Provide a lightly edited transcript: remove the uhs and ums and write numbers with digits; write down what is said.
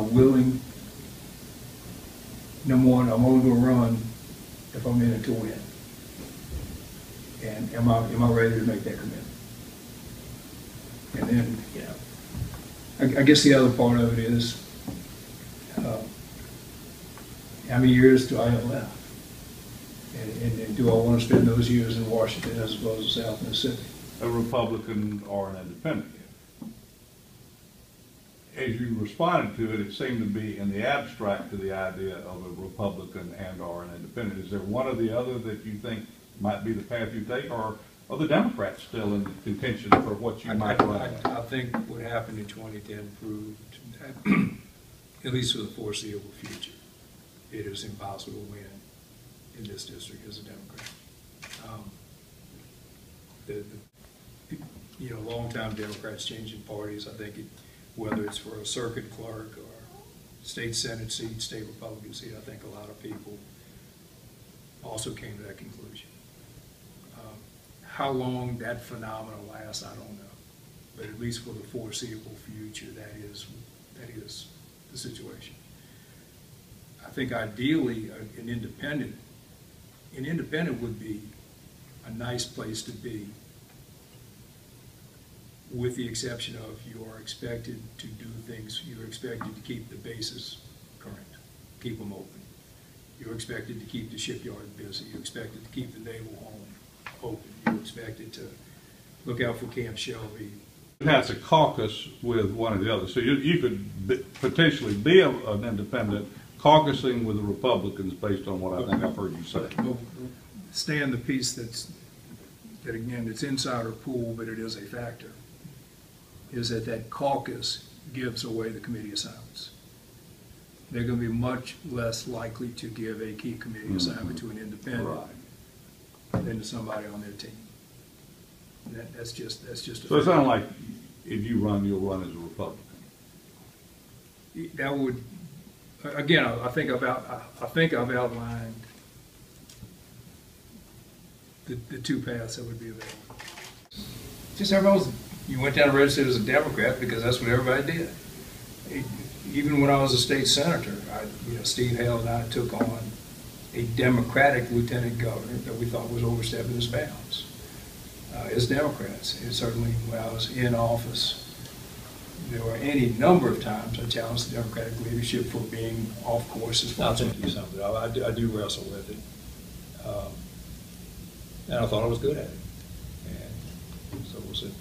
Willing, number one, I'm only going to run if I'm in it to win. And am I ready to make that commitment? And then, I guess the other part of it is, how many years do I have left? And do I want to spend those years in Washington as opposed to South Mississippi? A Republican or an independent? As you responded to it, it seemed to be in the abstract to the idea of a Republican and or an independent. Is there one or the other that you think might be the path you take, or are the Democrats still in contention for what you might run? I think what happened in 2010 proved that, at least for the foreseeable future, it is impossible to win in this district as a Democrat. Long-time Democrats changing parties, I think whether it's for a circuit clerk or state Senate seat, state Republican seat, I think a lot of people also came to that conclusion. How long that phenomenon lasts, I don't know. But at least for the foreseeable future, that is the situation. I think ideally an independent would be a nice place to be, with the exception of you are expected to do things, you're expected to keep the bases current, keep them open. You're expected to keep the shipyard busy. You're expected to keep the naval home open. You're expected to look out for Camp Shelby. It has a caucus with one or the other. So you could potentially be an independent caucusing with the Republicans based on what I think I've heard you say. Stay in the piece that again, it's insider pool, but it is a factor, is that caucus gives away the committee assignments. They're going to be much less likely to give a key committee assignment to an independent than to somebody on their team. And that's just a so it sounds like if you run, you'll run as a Republican. That would, again, I think I've outlined the two paths that would be available. Just you went down and registered as a Democrat because that's what everybody did. Even when I was a state senator, Steve Hale and I took on a Democratic lieutenant governor that we thought was overstepping his bounds as Democrats. And certainly when I was in office, there were any number of times I challenged the Democratic leadership for being off course as far as something. I do wrestle with it. And I thought I was good at it. And so we'll see.